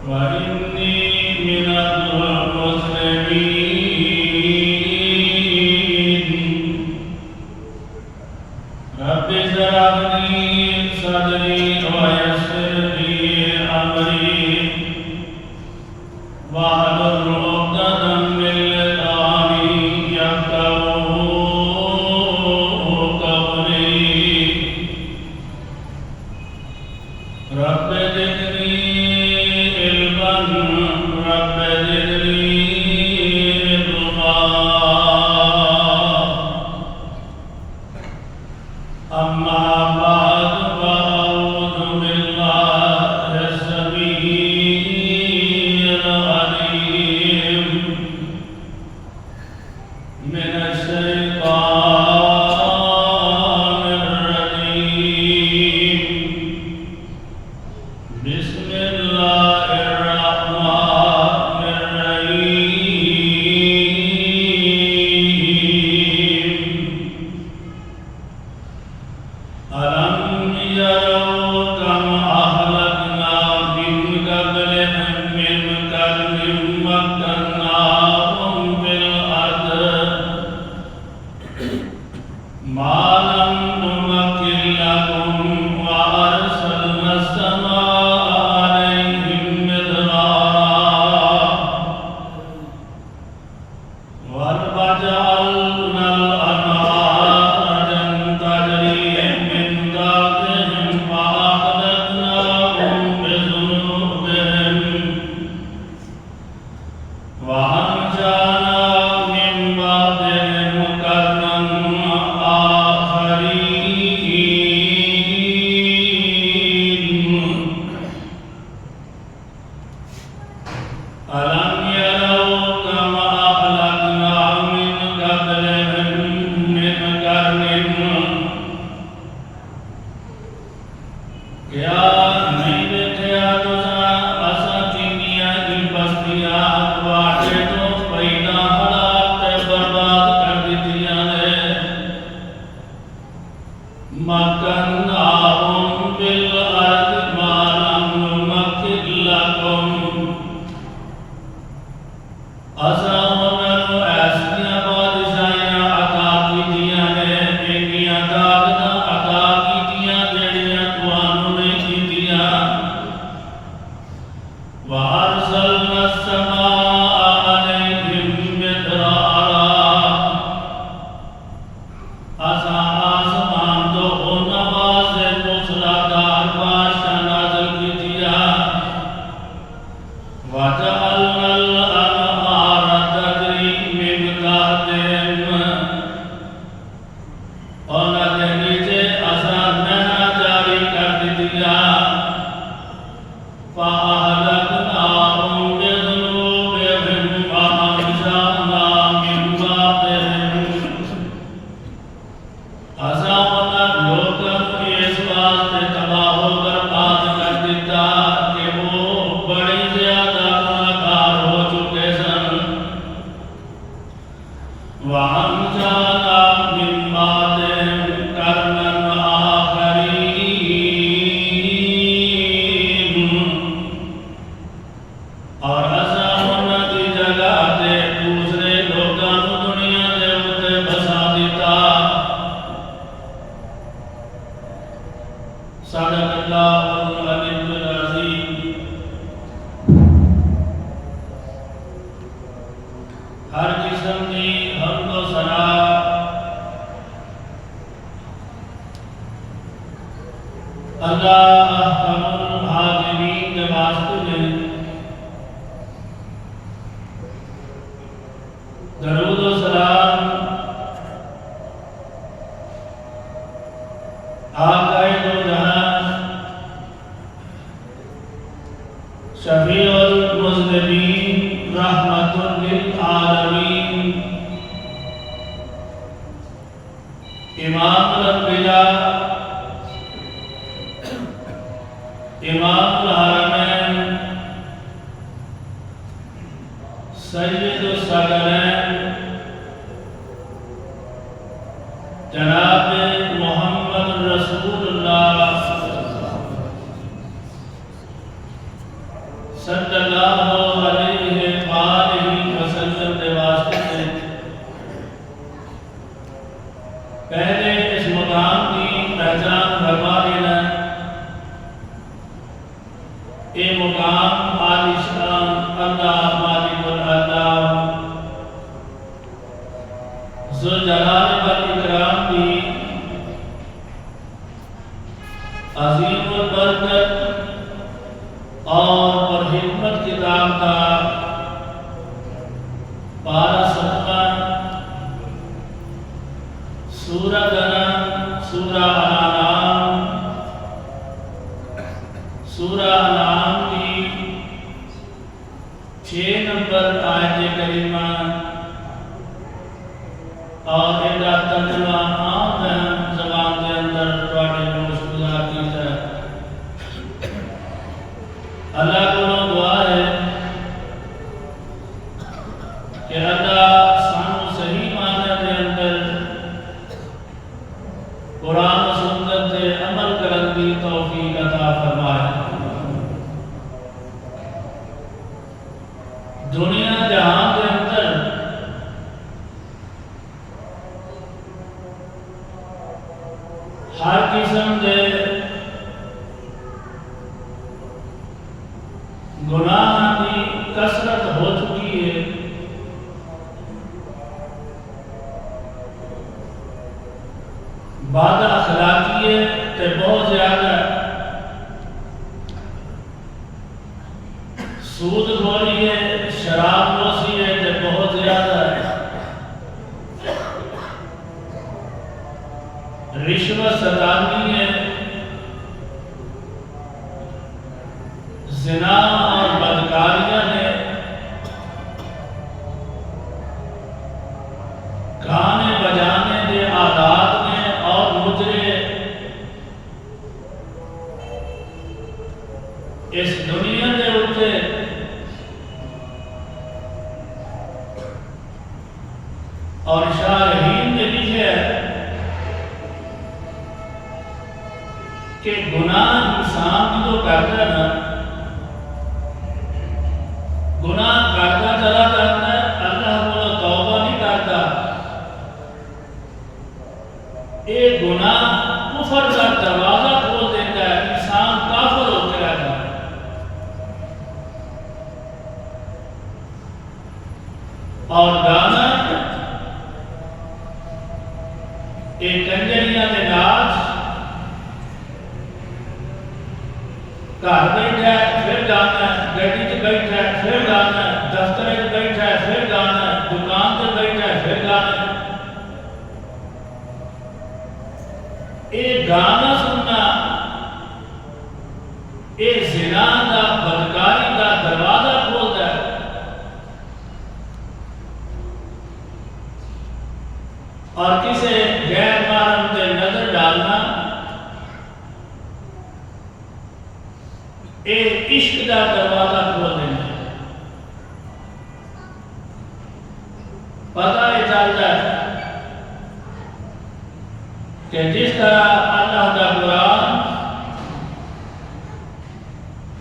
وإني من المسلمين اے مقام عالیشان اللہ مالک العالم ذوالجلال والاکرام کی عظیم البرکت اور پرحکمت کتاب کا پارہ ستواں سورہ گنا سورہ انعام کی 6 نمبر آیت کریمہ اور ایڈا ترجمہ عام زبان کے اندر تواڈے گوش گزار کیتا ہے۔ اللہ کو دعا ہے کہ اللہ سانو صحیح معنی دے اندر قرآن و سنت تے عمل کرن دی توفیق عطا فرمائے۔ دنیا جہاں کے اندر ہر قسم دے گناہ کی کثرت ہو چکی ہے۔ بد اخلاقی تے بہت زیادہ، سود خوری ہے، شراب نوشی ہے تے بہت زیادہ ہے، رشوت ستانی ہے، زنا اور بدکاریاں ہیں، گانے بجانے دے عادات ہیں اور مجرے اس دنیا دے اٹھے اور شارحین نے لکھے کہ گناہ انسان جو کرتا ہے نا، گناہ کرتا چلا جاتا ہے، اللہ کو توبہ نہیں کرتا، ایک گناہ کفر کا دروازہ کھول دیتا ہے، انسان کافر ہو کے رہتا ہے۔ اور گانا ایک کنجریاں میں ناچ، گھر بیٹھا ہے پھر گانا ہے، گاڑی تے بیٹھا ہے پھر گانا ہے، دفتر تے بیٹھا ہے پھر گانا ہے، دکان تے بیٹھا ہے پھر گانا ہے۔ یہ گانا سننا یہ زنا دا بدکاری دا دروازہ کھولتا ہے۔ اور کسی غیر محرم تے نظر ڈالنا ایک عشق کا دروازہ کھول دینا۔ پتہ یہ چلتا ہے کہ جس طرح اللہ کا قرآن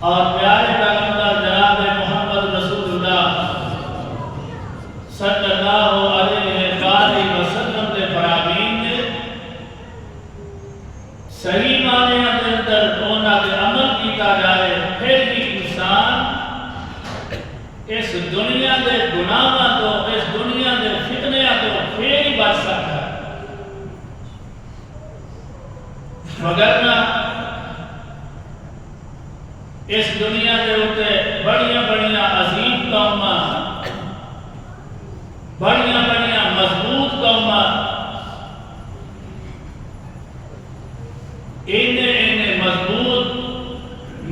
اور پیارے پیغمبر جناب محمد رسول اللہ صلی اللہ علیہ وآلہ وسلم کے فرامین نے صحیح معنی کے اندر انہاں کے عمل کیتا جائے، پھر بھی انسان اس دنیا کے گناہاں تو، اس دنیا کے فتنیاں تو پھر ہی بچ سکتا ہے، مگر نہ اس دنیا کے اوپر بڑیاں بڑیاں عظیم قوماں، بڑیاں بڑیاں مضبوط قوماں، انہیں مضبوط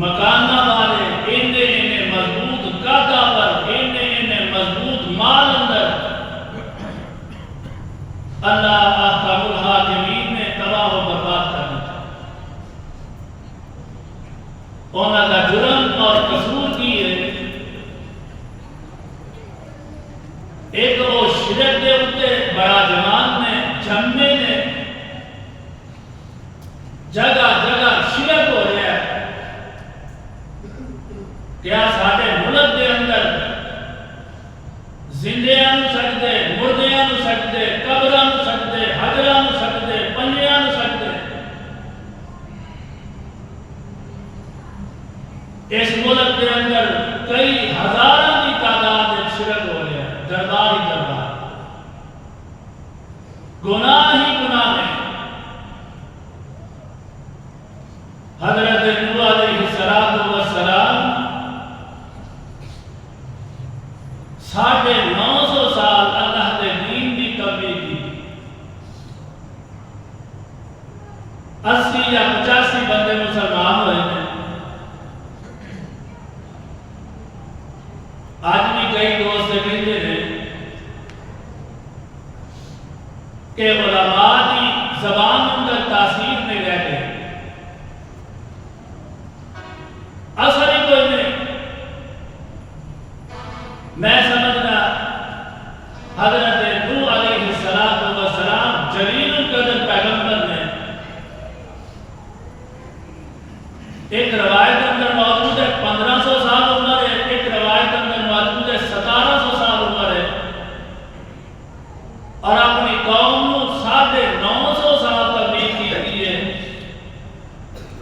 مکانہ والے، انہیں مضبوط قادہ پر، انہیں مضبوط مال اندر اللہ احکام الحاکمین نے تباہ و برباد کرنا تھا۔ انہوں کا جرم اور قصور کی ہے ایک وہ شرک دے اتے بڑا جوان نے جمعے نے جگہ جگہ شرک ہو رہا ہے۔ کیا ساڑھے ملک دے اندر زندیاں نو سکتے، مردیاں نو سکتے، قبراں نو سکتے، حجراں نو سکتے، پنجیاں نو سکتے، اس ملک کے اندر کئی ہزاروں کی تعداد میں شرک ہو گیا، دربار ہی دربار، گناہ ہی گناہ میں۔ حضرت نوح علیہ السلام 950 سال اللہ کے دین کی تبلیغ کی، 80 یا 85 بندے مسلمان ہوئے ہیں۔ آج بھی کئی دوست کہتے ہیں کہ علماء کی زبان ان کا تاثیر میں رہ گئے، اثر ہی کوئی نہیں۔ میں سمجھنا حضرت نوح علیہ السلام جلیل القدر پیغمبر نے، ایک روایت اندر موجود ہے 1500 سال عمر ہے، ایک روایت اندر موجود ہے 1700 سال عمر ہے، اور اپنی قوم کو 950 سال تبلیغ کی ہے۔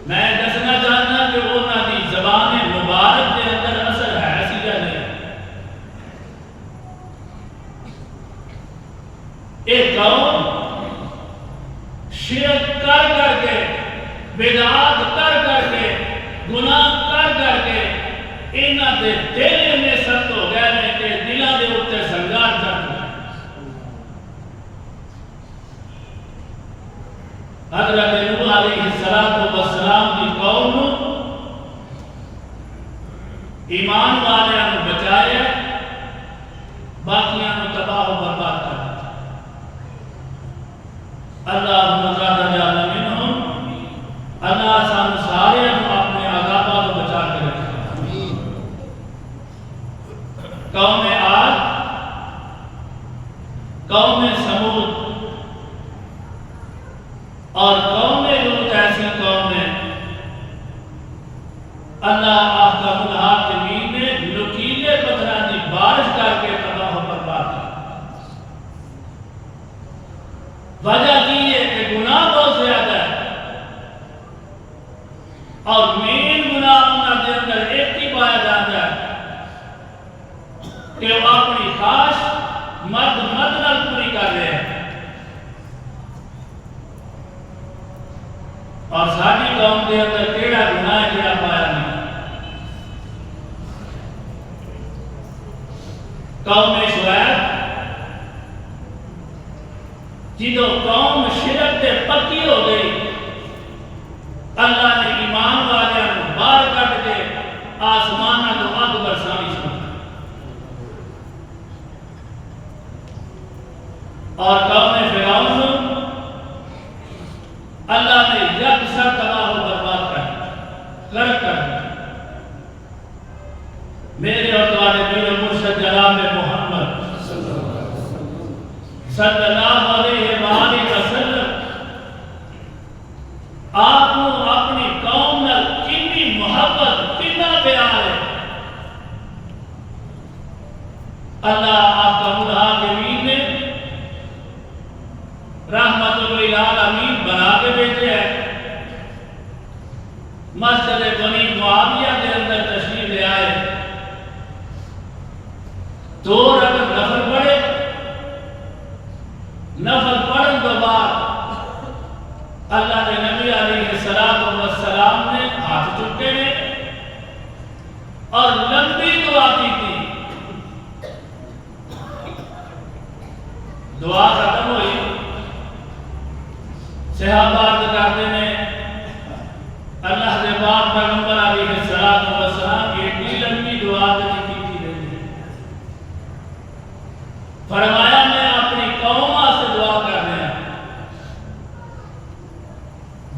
میں دسنا چاہتا کہ انہوں کی زبان مبارک کے اندر اثر ہے سی یا نہیں۔ ایک قوم شرک کر کر کے، بدعات کر کر کے، گناہ کر کر کے، انہاں دے دل میں سخت ہو گئے ہیں کہ دلاں دے اوتے سنگار چڑھ گئے۔ حضرت نوح علیہ السلام کی قوم ایمان والیاں نو بچایا، باقیاں نو تباہ و برباد کر دیا۔ اللہم زادنا منہم، اللہ سان سارے اپنے عذابوں کو بچا کے رکھے۔ قوم عاد، قوم سمود اور قوم لوط ایسی قوم ہے، اللہ احکم الحاکمین نے نکیلے پتھراں کی بارش کر کے تباہ و برباد کیا۔ وجہ کی ہے کہ گناہ بہت زیادہ ہے، اور مین گناہ انہاں دے اندر ایک ہی پایا جاتا ہے کہ وہ اپنی خواہش مرد نال پوری کر رہے ہیں۔ اور ساری قوم کے اندر کیڑا گناہ ہے کیڑا پایا نہیں۔ قوم شعیب جدو قوم شرک تے پکی ہو گئی، اللہ نے ایمان والیاں کو باہر کٹ کے آسمانہ تو اگ برسانی شروع کی، اور قوم فرعون اللہ نے یکسر تباہ و برباد کر دیا۔ میرے اور تمہارے پیر مرشد جناب محمد صلی اللہ علیہ وآلہ وسلم آپ کو اپنی قوم میں کتنی محبت، کتنا پیار ہے۔ اللہ آپ کا الحاکمین نے رحمت للعالمین بنا کے بھیجے ہیں۔ مسجد بنی معاویہ کے اندر تشریف لے آئے، 2 رکعت نفل پڑھے، نفل پڑھن کے بعد اللہ کے نبی علیہ السلام نے ہاتھ چکے نے اور لمبی دعا کی تھی۔ دعا ختم ہوئی، صحابہ عرض کرتے ہیں اللہ کے پاک پیغمبر علیہ السلام کی اتنی لمبی دعا کی رہی ہے۔ فرمایا میں اپنی قوم سے دعا کر رہا ہوں۔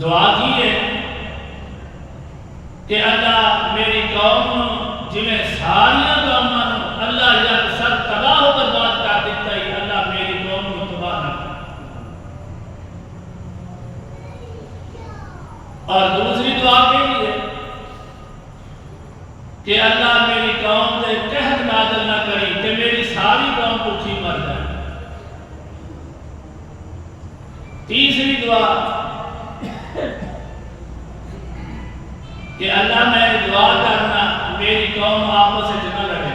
دعا کی ہے کہ اللہ میری قوم جنہیں ساری قوموں اللہ یکسر تباہ و برباد کر دیتا ہے، اللہ میری قوم کو تباہ نہ کرے۔ اور دوسری دعا کے لیے کہ اللہ میری قوم سے قحط نازل نہ کری کہ میری ساری قوم بھوکی مر جائے۔ تیسری دعا کہ اللہ میں دعا کرنا قوم آپس سے نہ لڑے.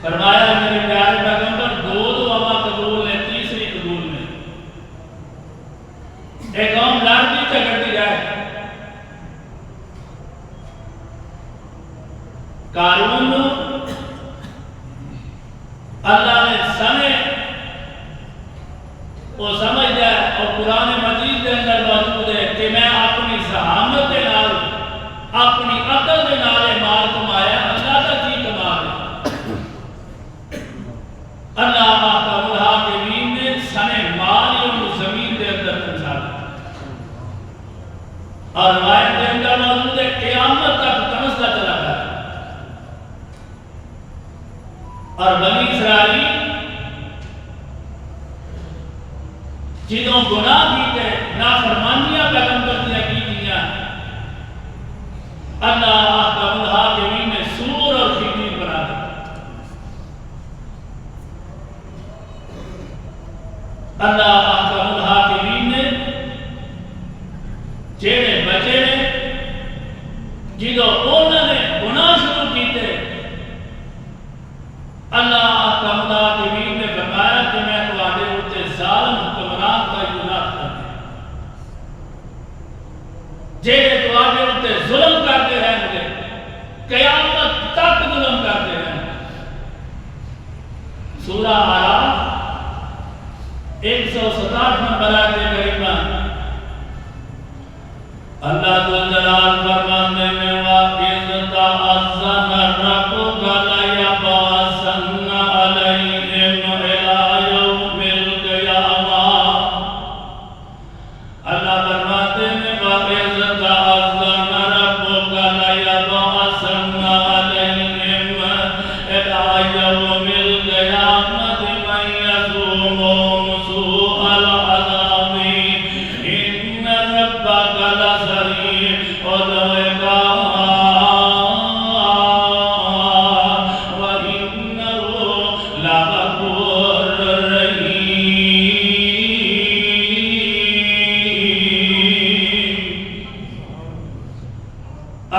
فرمایا میرے پیارے پیغمبر دو دعا قبول ہے، تیسری قبول نہیں. ایک قوم لڑتی جھگڑتی جائے. قارون اللہ نے سنے وہ سمجھ جائے اور قرآن مجید کے اندر موجود ہے کہ میں اپنی ذہانت کے نال اپنی عقل کے نال مال کمایا، اللہ کا کی کما ہے. اللہ احکم الحاکمین نے سنے مال اور زمین کے اندر پہنچا دیا. اور روایت کے اندر موجود ہے قیامت تک تنستا چلا گیا. اور بنی اسرائیل جنہوں گناہ کیتے نافرمانیاں پیغمبر دیا کیتیاں، اللہ احکم الحاکمین نے سور اور خنزیر بنا دیا. اللہ احکم الحاکمین نے جیڑے بچے نے جنہوں انہوں نے گناہ شروع کیتے، اللہ احکم الحاکمین نے بتایا کہ میں تمہارے اوپر ظالم حکمران کا اجازت کرتے ہیں جیڑے تمہارے اوپر ظلم کرتے رہیں گے، قیامت تک ظلم کرتے رہیں گے. سورہ اعراف 167 نمبر آیت کریمہ اللہ جلال فرماتے ہیں وَإِذْ تَعَذَّنَ رَبُّكَ لَيَبْعَثَنَّ عَلَيْهِمْ إِلَى يَوْمِ الْقِيَامَةِ. اللہ فرماتے ہیں وَإِذْ تَعَذَّنَ رَبُّكَ لَيَبْعَثَنَّ عَلَيْهِمْ إِلَى يَوْمِ الْقِيَامَةِ مَن يَسُومُهُمْ سُوءَ الْعَذَابِ إِنَّ رَبَّكَ لَسَرِيعُ الْعِقَابِ وَإِنَّهُ لَغَفُورٌ رَّحِيمٌ.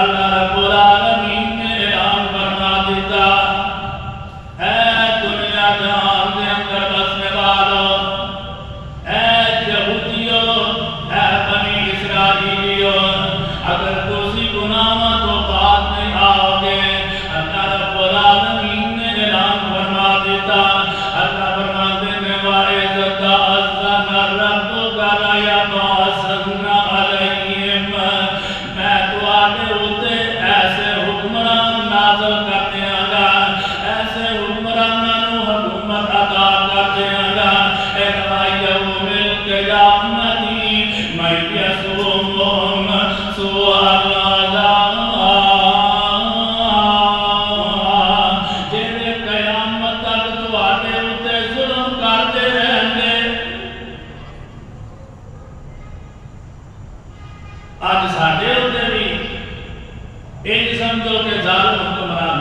اللہ رب العالمین نے اعلان فرما دیتا، اے دنیا جہان کے اندر بسنے والوں، اے یہودیوں، اے بنی اسرائیلیوں، اگر کسی گناہ تو بات نہیں آؤ گے، اللہ رب العالمین نے اعلان فرما دیتا. اللہ فرماتے ہیں وَإِذْ تَعَذَّنَ رَبُّكَ لَيَبْعَثَنَّ عَلَيْهِمْ، میں تمہارے اوپر ایسے حکمران نازل کر دیاں گا، ایسے حکمرانوں حکومت عطا کر دیاں گا إِلَى يَوْمِ الْقِيَامَةِ مَن يَسُومُهُمْ سُوءَ الْعَذَابِ جنہیں قیامت تک تمہارے اوپر ظلم کرتے رہیں گے. آج ساڈے اوپر بھی ایک سمجھو کہ ظالم حکمران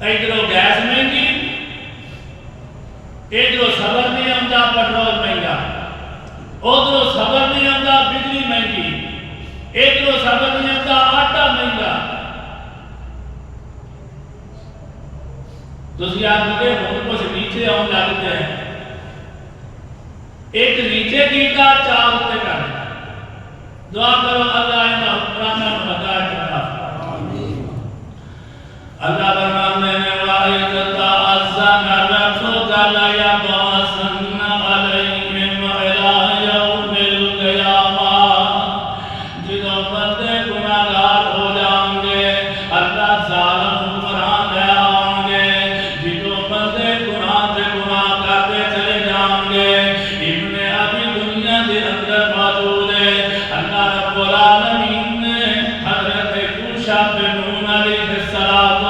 ادھروں گیس مہنگی، ادھروں صبر نہیں آتا، پیٹرول مہنگا، ادھروں صبر نہیں آتا، بجلی مہنگی، ادھروں صبر نہیں آتا، آٹا مہنگا. تسی آپ کے ہوں کچھ نیچے آن لگتے ہیں، ایک نیچے کیتا چار اتے کر دیتا. دعا کرو اللہ انہا حکمرانہ ہدایت عطا فرمائے. اللہ فرماتے ہیں وَإِذْ تَعَذَّنَ رَبُّكَ لَيَبْعَثَنَّ عَلَيْهِمْ إِلَى يَوْمِ الْقِيَامَةِ. جنہوں بندے گناہگار ہو جائیں گے اللہ ظالم حکمران لے آؤں گے. جنہوں بندے گناہ سے گناہ کرتے چلے جائیں گے. ابن ابی دنیا کے اندر موجود ہے اللہ رب العالمین نے حضرت یوشع بن نون علیہ السلام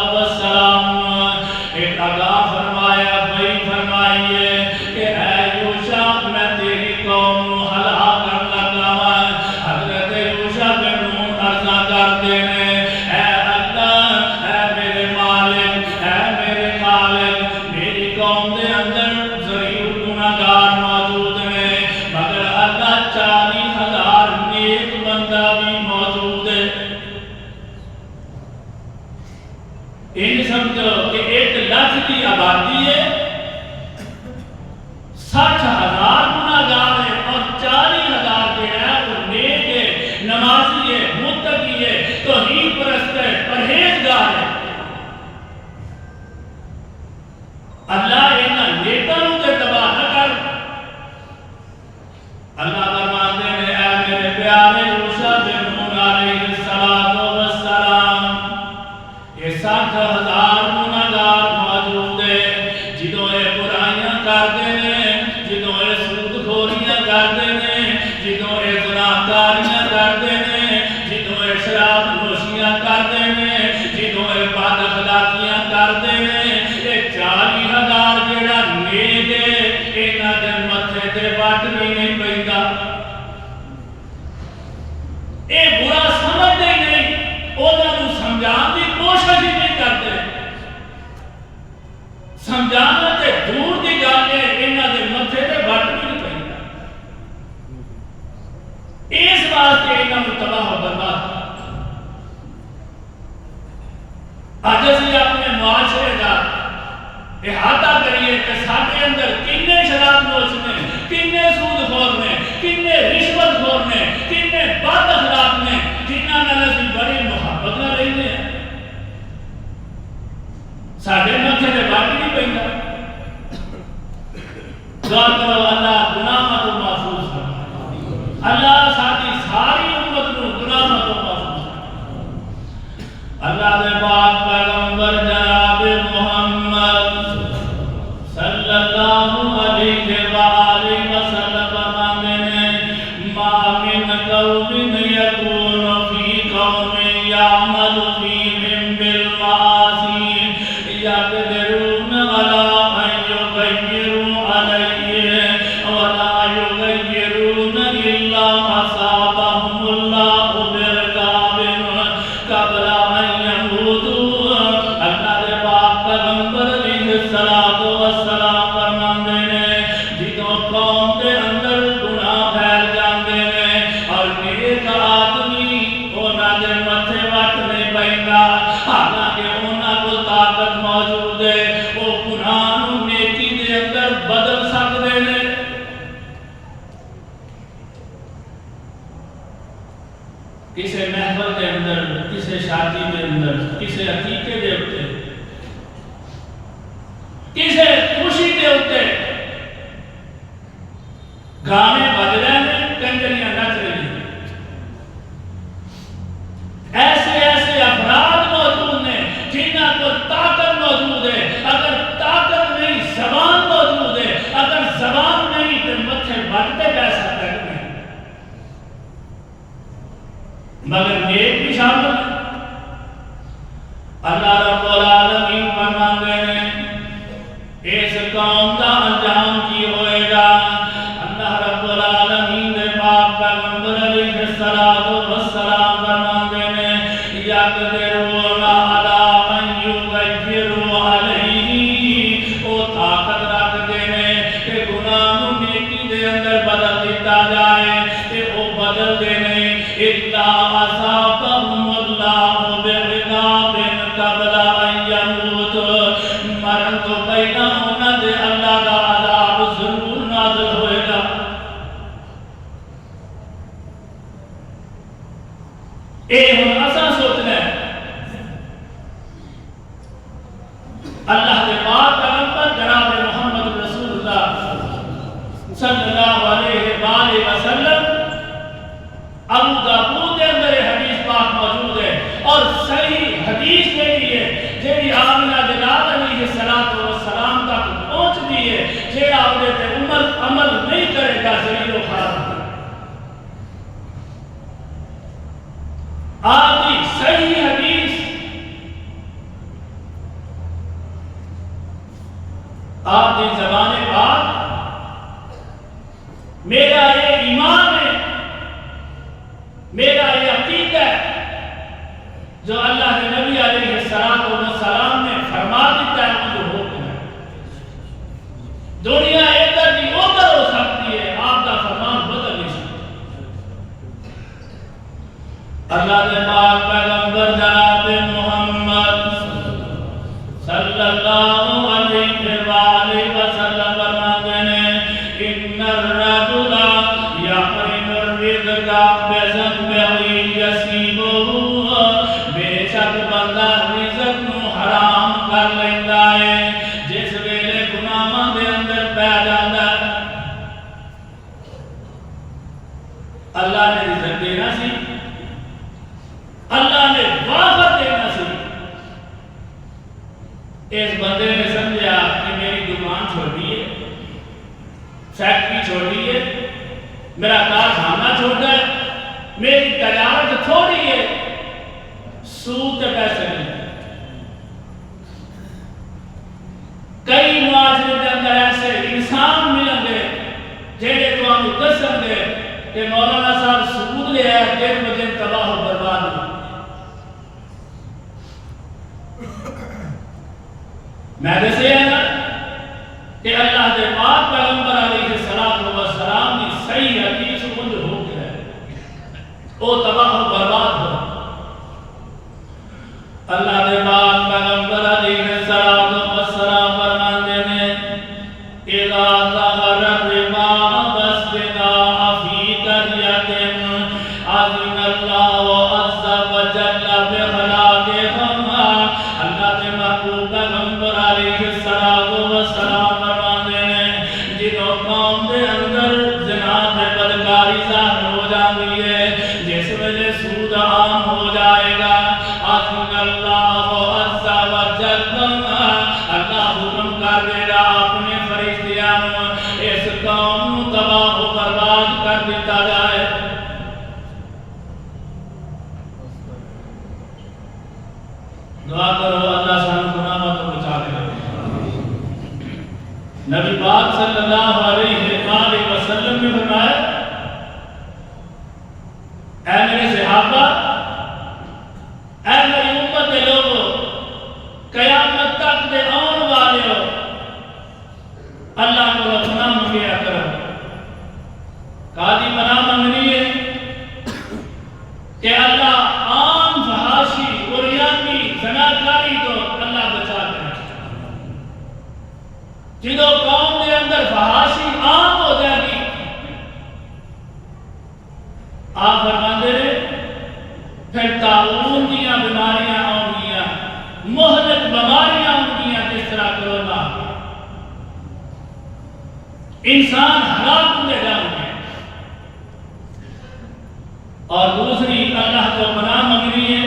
تے وٹ بھی نہیں پیندا اے برا سمجھتے ہی نہیں انہاں نوں سمجھان دی کوشش ہی نہیں کرتے سمجھانا تے دور دی گل ہے انہاں دے متھے تے وٹ بھی نہیں پیندا اس واسطے انہاں نوں تباہ و برباد اج اسی اپنے معاشرے دا احاطہ کریے کہ ساڈے اندر کنے شراب نوش نے کنے سود خور نے کنے رشوت خور نے کنے بد اخلاق نے جنہاں نال اسی بڑی محبت نال رہندے ہیں ساڈے متھے تے وٹ نہیں پیندا دعا کرو اللہ گناہاں تو محفوظ فرمائے اللہ ساری ساری امت نو گناہاں تو محفوظ فرمائے اللہ دے پاک پیغمبر جناب محمد صلی اللہ علیہ وآلہ وسلم فرماتے ہیں ما من قوم یکون فی قوم یعمل فیہم بالمعاصی یقدرون علی ان یغیروا علیہ ولا یغیرون الا اصابهم اللہ برکاب قبل ان یموتوا اللہ دے پاک پیغمبر علیہ الصلوۃ والسلام فرماندے نے جدوں قوم دے اندر گناہ پھیل جاندے نے اور نیک آدمی انہاں دے متھے وٹ نہیں پیندا حالانکہ انہاں کول طاقت موجود ہے وہ گناہ نوں نیکی دے اندر بدل سکدے نے کسے محفل دے اندر کسے شادی دے اندر کسے عقیقے دے اوتے کسے خوشی دے اوتے گانے بج رہے ہیں کنجریاں نچ رہی ہیں ایسے ایسے افراد موجود ہیں جنہاں کو طاقت موجود ہے اگر طاقت نہیں زبان موجود ہے اگر زبان نہیں تو متھے بٹتے پیسہ تک نہیں مگر نیک بھی شامل ہے اللہ رب العالمین فرماندے ہیں اس قوم دا انجام کی ہوئے گا اللہ رب العالمین دے پاک پیغمبر علیہ الصلوۃ والسلام فرماندے ہیں یقدرون علی ان یغیروا علیہ او طاقت رکھدے نے کہ گناہ نوں نیکی دے اندر بدل دیتا جائے تے او بدل دے نہیں الا اصابهم اللہ بعقاب قبل ان یموت مرن تو پہلا انہاں دے اللہ دا عذاب ضرور نازل ہوئے گا اے ہن اساں سوچنا ہے اللہ دے پاک پیغمبر جناب محمد رسول اللہ صلی اللہ علیہ وآلہ وسلم ابو داؤد کے اندر یہ حدیث پاک موجود ہے اور صحیح حدیث یہی ہے جیڑی آمنہ جلال علیہ السلام تک پہنچتی ہے جیڑا آپ نے عمل نہیں کرے گا ذلیل و خراب آپ کی صحیح حدیث آپ کی زبان پاک میرا یہ ایمان ہے میرا یہ عقیدہ ہے جو اللہ کے نبی علیہ السلام نے فرما دیتا ہے مجھے ہو گیا دنیا ادھر بھی ادھر ہو سکتی ہے آپ کا فرمان بدل نہیں سکتا اللہ کے پاک پیغمبر جناب محمد صلی اللہ علیہ وآلہ وسلم فرماتے ہیں ان الرجل یحرم الرزق بذنبه یصیبہ بے شک بندہ رزق نو حرام کر لیندا ہے جس ویلے گناہاں دے اندر پی جاندا ہے اللہ نے رزق دینا سی اللہ نے وافر دینا سی اس بندے نے سمجھا کہ میری دکان چھوٹی ہے فیکٹری چھوٹی ہے میرا کارخانہ چھوٹا ہے میری تجارت تھوڑی ہے سود کے پیسے نہیں کئی معاشرے کے اندر ایسے انسان ملیں گے جہے تو ہم دسن گے کہ مولانا صاحب ثبوت لے آیا دن بدن تباہ و برباد ہوئی. میں دسے ہیں نا کہ اللہ دے پاک پیغمبر علیہ السلام کی صحیح حدیث منج ہو گیا ہے وہ تباہ و برباد ہو. اللہ دے پاک پیغمبر علیہ السلام فرماتے ہیں اذا ظهر الربا فاسقنا في قرية أذن الله عز وجل بخلاقهما. اللہ دے محبوب پیغمبر علیہ السلام فرماتے ہیں جنہوں قوم دے اندر زنا تے بدکاری ظاہر ہو جاتی ہے جس وجہ سود عام ہو جائے گا اذن اللہ عز وجل اللہ حکم کر دے گا اپنے فرشتیاں اس قوم نو تباہ و برباد کر دیتا جائے. دعا کرو اللہ سانو گناہوں تو بچا لے. نبی پاک صلی اللہ علیہ وسلم نے فرمایا اے میرے صحابہ اے میری امت کے لوگوں قیامت تک دے آن والے ہو اللہ کو پناہ منگیا کرو. قاضی پناہ منگنی ہے کہ اللہ عام فحاشی عریانی زناکاری تو اللہ بچا کرے. جدو قوم کے اندر فحاشی عام ہو جائے گی آپ فرماتے رہے پھر طاعون دیا بیماریاں آؤں گیا مہلک بیماریاں آؤں گیا جس طرح کرونا انسان ہلاک ہوتے جاؤں گے. اور دوسری اللہ کو پناہ منگنی ہے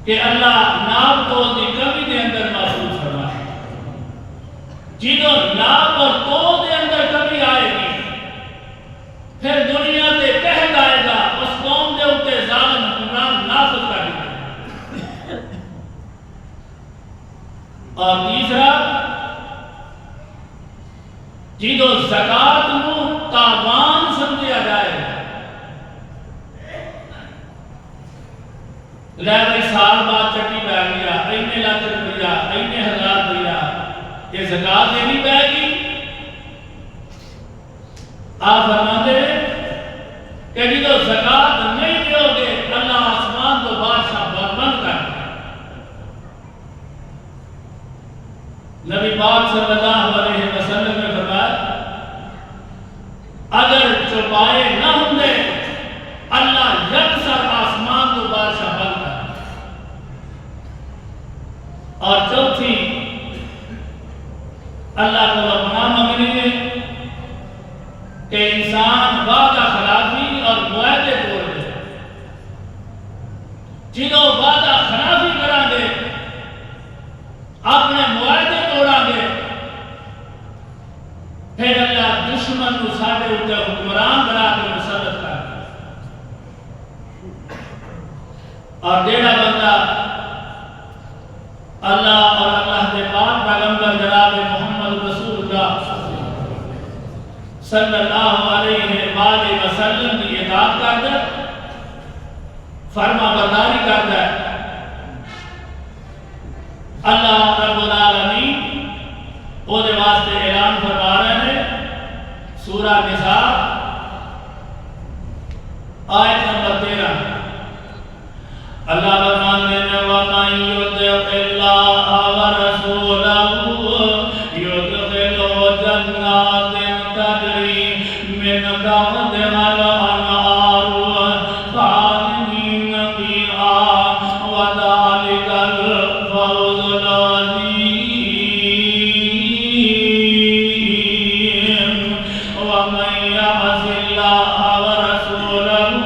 کہ اللہ ناب تو دی کمی دے اندر محفوظ فرمائے. جدو ناب اور تو دے اندر کمی آئے گی پھر دنیا دے قہد آئے گا اس قوم دے اتے ظالم حکمران نافذ کر دیں. اور تیسرا جدو زکاة نو تاوان سمجھا جائے لے بھائی سال بعد چٹی بہ گیا اینے لاکھ روپیہ اینے ہزار روپیہ یہ زکاة دینی پائے گی. آپ فرماتے ہیں کہ جدو زکاة نہیں دیو گے اللہ آسمان تو بادشاہ بند کر دے. نبی پاک صلی اللہ علیہ وسلم نے فرمایا اگر چوپائے نہ ہوں دے اللہ یکسر آسمان تو بادشاہ بند کر دے. اور چوتھی اللہ کو پناہ منگنی ہے کہ انسان وعدہ خلافی اور معاہدے توڑ دے. جنہوں وعدہ خلافی کرا دے اپنے معاہدے توڑا دے پھر اللہ دشمن کو ساڑھے ہوتے حکمران بنا کے مسلط کر دے. اور دیڑا بندہ اللہ اور اللہ کے پاک پیغمبر جناب محمد رسول اللہ صلی اللہ علیہ وسلم کی اطاعت کرتا ہے فرما برداری کرتا ہے. اللہ رب العالمین وہ دے واسطے اعلان فرما رہے ہیں سورہ نساء آیت نمبر 13 اللہ فرماتے ہیں وَمَن يُطِعِ اللَّهَ وَرَسُولَهُ يُدْخِلْهُ جَنَّاتٍ تَجْرِي مِن تَحْتِهَا الْأَنْهَارُ خَالِدِينَ فِيهَا وَذَلِكَ الْفَوْزُ الْعَظِيمُ. وَمَن يَعْصِ اللَّهَ وَرَسُولَهُ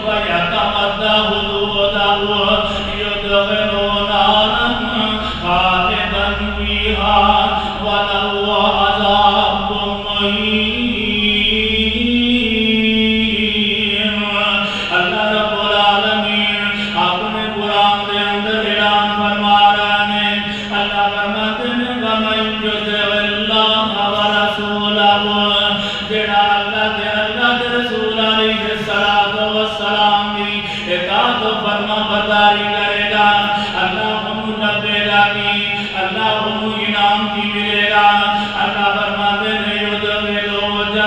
وَيَتَعَدَّ حُدُودَهُ يُدْخِلْهُ نَارًا خَالِدًا فِيهَا وَلَهُ عَذَابٌ مُّهِينٌ. اللہ رب العالمین اپنے قرآن دے اندر اعلان فرما رہے ہیں. اللہ فرماتے ہیں وَمَن يُطِعِ اللَّهَ وَرَسُولَهُ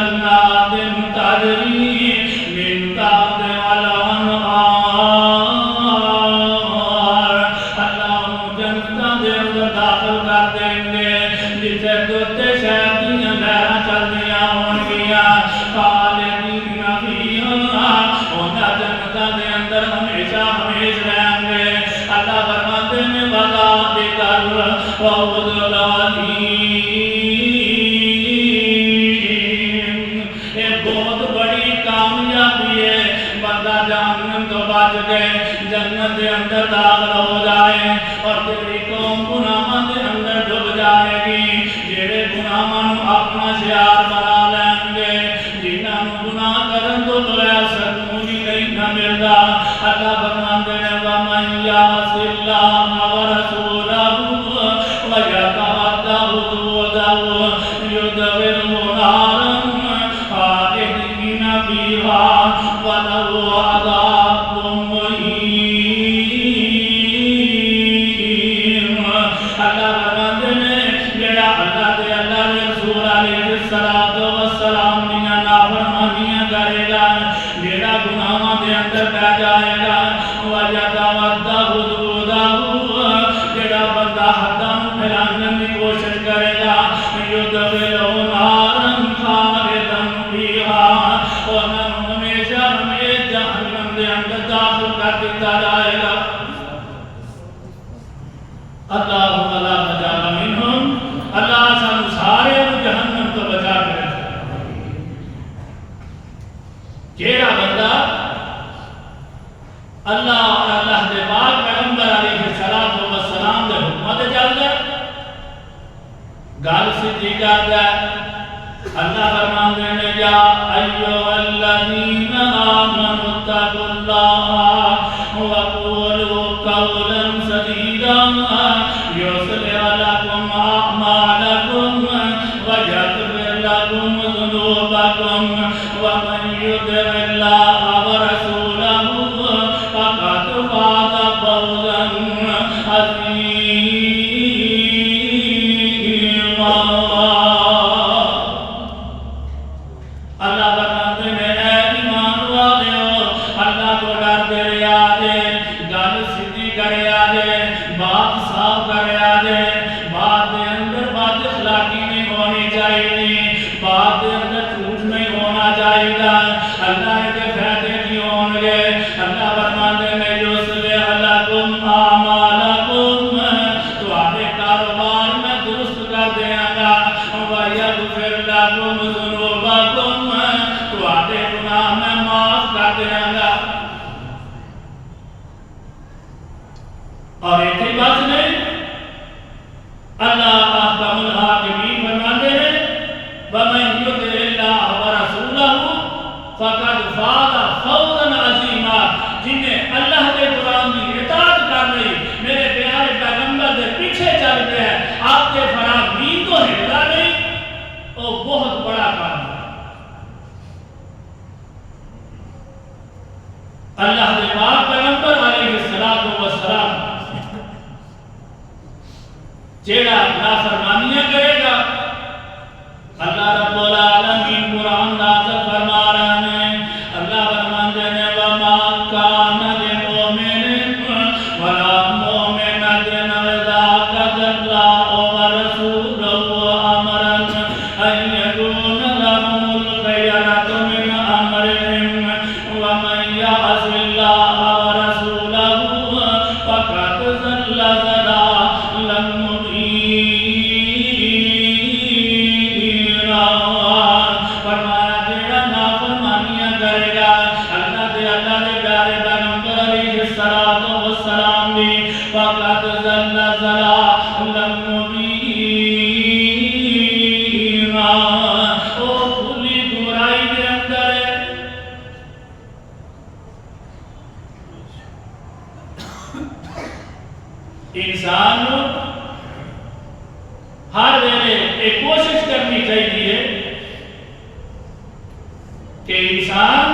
جنات تجری من تحتها الانہار، اللہ ان جنتاں دے اندر داخل کر دیں گے جتھے دوتے شہد دیاں نہراں چلدیاں ہون گیاں، خالدین فیہا، انہاں جنتاں دے اندر ہمیشہ ہمیشہ رہیں گے۔ اللہ فرماتے ہیں وذالک الفوز العظیم، یہ بہت بڑی کامیابی ہے، بندہ جہنم تو بچ گئے، جنت دے اندر داخل ہو جائے، اور تیری قوم گناہاں دے اندر ڈوب جائے گی، جڑے گناہاں نو اپنا شعار بنا لیں گے، جنہاں نو گناہ کرن تو بغیر سکون ہی نہیں نہ ملدا۔ اللہ فرماتے ہیں وَمَن يَعْصِ اللَّهَ وَرَسُولَهُ وَيَتَعَدَّ حُدُودَهُ يُدْخِلْهُ نَارًا خَالِدِينَ فِيهَا وَلَهُ عَذَابٌ مُّهِينٌ۔ اللہ فرماتے ہیں جڑا اللہ دے رسول علیہ السلام دیاں نافرمانیاں کرے گا، جڑا گناہاں دے اندر پہ جائے گا، وَيَتَعَدَّ حُدُودَهُ، جڑا بندہ حداں نوں پھیلانے کی کوشش کرے گا، يُدْخِلْهُ نَارًا خَالِدًا فِيهَا، انہاں نوں ہمیشہ ہمیشہ جہنم دے اندر داخل کر دیا جائے گا۔ اللہم لا تجعلنا منہم، اللہ سانو سارے جہنم تو بچا کر رکھے۔ جیڑا بندہ اللہ اور اللہ دے پاک پیغمبر علیہ السلام دے حکمت چلدا گل سیدھی کردا، اللہ فرماندے نے یا ایھا الذین آمنوا اتقوا اللہ وقولوا قولا سدیدا یصلح لکم اعمالکم ویغفر لکم ذنوبکم ومن یطع اللہ ورسولہ فقد فاز فوزا عظیما۔ اللہ فرماتے ہیں اے ایمان والےو، اللہ کو ڈرتے رہیا جے، گل سیدھی کریا جے، بات صاف کریا جے، بات دے اندر بد اخلاقی نہیں ہونی چاہیے، بات دے اندر جھوٹ نہیں ہونا چاہیے، اللہ کے فائدے کی ہون گے۔ اللہ فرماتے ہیں یصلح لکم اعمالکم، تواڈے کاروبار میں درست کر دیاں گا، ویغفر لکم ذنوبکم، تواڈے گناہ میں معاف کر دیاں گا۔ اور ایک ہی بات نہیں، اللہ احکم الحاکمین فرماتے ہیں وَمَن يُطِعِ اللَّهَ وَرَسُولَهُ فَقَدْ فَازَ فَوْزًا عَظِيمًا، جنہیں اللہ کے قرآن کی اطاعت کر لی، میرے پیارے پیغمبر کے پیچھے چل گئے، آپ کے فرامین تو ہلتا نہیں، وہ بہت بڑا کام ہے۔ اللہ کے پاک پیغمبر علیہ السلام جیڑا نافرمانیاں کرے گا، اللہ رب العالمین قرآن نازل فرما رہے ہیں، اللہ فرماتے ہیں وَمَا كَانَ لِمُؤْمِنٍ وَلَا مُؤْمِنَةٍ إِذَا قَضَى اللَّهُ وَرَسُولُهُ أَمْرًا أَن يَكُونَ لَهُمُ الْخِيَرَةُ مِنْ أَمْرِهِمْ وَمَن يَعْصِ اللَّهَ وَرَسُولَهُ فَقَدْ ضَلَّ ضَلَالًا مُبِينًا۔ فرمایا جیڑا نافرمانیاں کرے گا اللہ دے پیارے پیغمبر علیہ السلام بھی، فقد ضل ضلالا مبینا، او کھلی برائی دے اندر ہے۔ انسان نو ہر ویلے ایک کوشش کرنی چاہیے کہ انسان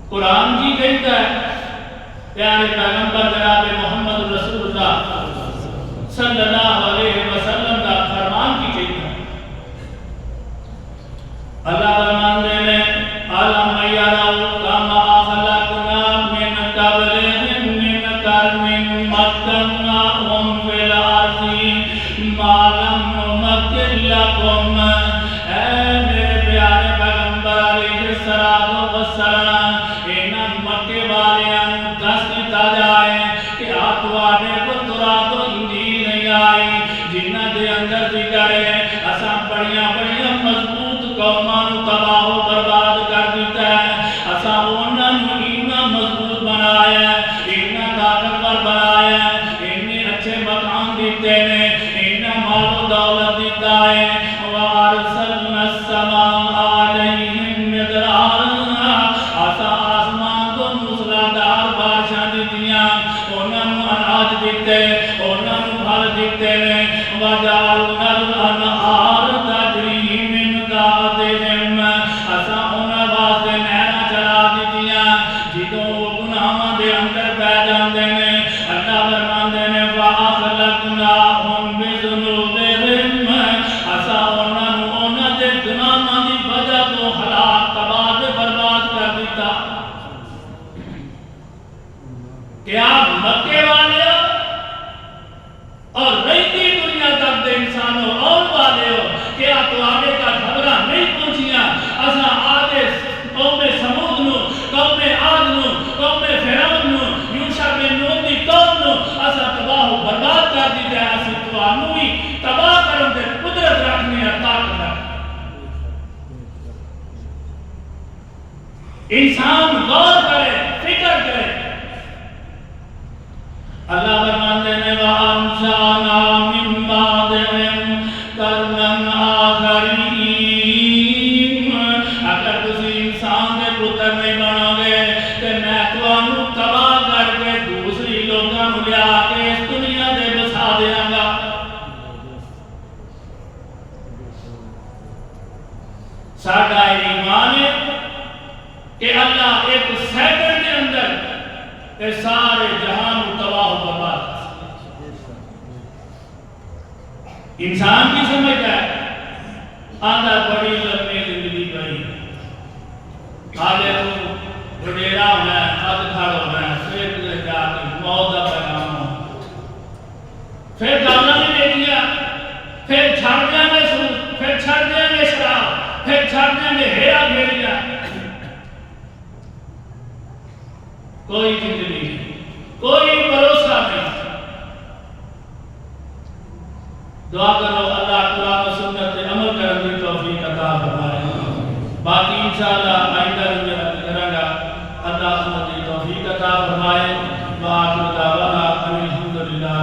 قرآن کی کہتا ہے، پیارے پیغمبر جناب محمد رسول اللہ صلی اللہ علیہ وسلم کا فرمان کی کہتا ہے اللہ فرماندے نے علم یروا کما خلقنا من قبلہم من قرن مکناہم فی الارض ما لم نمکن لکم۔ اے میرے پیارے پیغمبر علیہ السلام، انہاں مکے والیاں نوں دس دتا جائے کہ تواڈے پترا تو انجیل نہیں آئی جنہاں دے اندر ذکر ہے اساں بڑیاں بڑیاں مضبوط قوماں نوں تباہ و برباد کر دیتا ہے، اساں انہاں نوں اتنا مضبوط بنایا ہے، اتنا طاقتور بنایا ہے، اتنے اچھے مکان دیتے ہیں، اتنا مال و دولت دیتا ہے۔ وَأَرْسَلْنَا السَّمَاءَ عَلَيْهِم مِّدْرَارًا، اساں آسمان تو موسلادھار بارشاں دتیاں، انہاں نوں اناج دیتے، انہاں نوں پھل دیتے نے۔ وَجَعَلْنَا الْأَنْهَارَ تَجْرِي مِن تَحْتِهِمْ، اساں انہاں واسطے نہراں چلا دتیاں جدوں وہ گناہاں دے اندر پہ جاندے نے۔ اللہ فرماندے نے وَأَخْلَقْنَاهُمْ بِذُنُوبِهِمْ، اساں انہاں نوں انہاں دے گناہاں دی وجہ تو ہلاک تباہ تے برباد کر دیتا۔ کہ آپ مکے والے ہو اور رہتی دنیا تک دے انسانوں اور والے ہو، کہ آپ تواڈے کا خبراں نہیں پہنچیاں، اساں آدھے قوم سمود نو، قوم عاد نو، قوم فرعون نو، یوشع بن نون دی قوم نو اساں تباہ و برباد کر دیتا ہے۔ اسی تواڈوں بھی تباہ کرن تے قدرت رکھنی ہے، طاقت رکھنی۔ انسان غور کرے، فکر کرے۔ اللہ فرماندے نے وَأَنشَأْنَا مِن بَعْدِهِمْ قَرْنًا آخَرِينَ، اگر تسی انسان دے پتر نہیں بنو گے تے میں تانوں تباہ کر کے دوسری لوکاں نوں لیا کے اس دنیا دے بسا دیاں گا۔ ساڈا ایمان ہے کہ اللہ ایک سیکنڈ کے اندر اے سارے جہان کو تباہ و برباد۔ انسان کی سمجھتا ہے آدھا بڑی لمبی زندگی پئی، آدھے تو وڈیرا ہونا ہے، آدھ کھڑ ہونا ہے، پھر جا کے موت کا پیغام ہو، پھر گانا بھی دے دیا، پھر چھڑ دیا میں سود، پھر چھڑ دیا میں شراب، پھر چھڑ دیا میں ہیرا پھیریا۔ کوئی زندگی نہیں، کوئی بھروسہ نہیں۔ دعا کرو اللہ قرآن و سنت پہ عمل کرنے کی توفیق عطا فرمائے۔ باقی انشاءاللہ آئندہ میں کروں گا، اللہ سنت کی توفیق عطا فرمائے۔ وآخر دعوانا ان الحمدللہ۔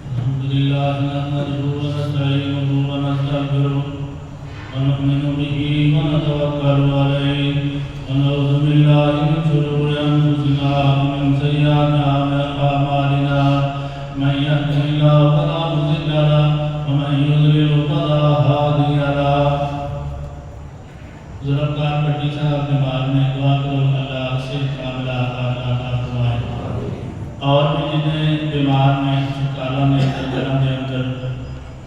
الحمدللہ نحمده ونستعینه ونستغفره ونؤمن به ونتوکل علیہ ونعوذ باللہ من شرور انفسنا ومن سیئات اعمالنا من یهده اللہ فلا مضل له ومن یضلل فلا هادی له۔ ذوالفقار بھٹی صاحب بیمار میں دعا کرو اللہ صحت کاملہ عطا فرمائے، اور بھی جنہیں بیمار میں شکالوں نے جنم دے اندر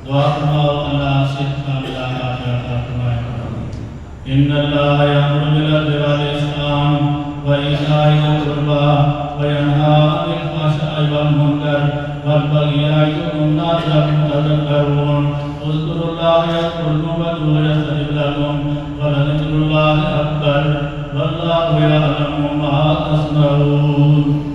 دعا فرماؤ اللہ صحت کاملہ عطا فرمائے۔ ان اللہ یامر بالعدل والاحسان وایتاء ذی القربى وینہی عن الفحشاء والمنکر والبغی یعظکم لعلکم تذکرون۔ اذکروا اللہ یذکرکم وادعوہ یستجب لکم ولذکر اللہ اکبر واللہ یعلم ما تصنعون۔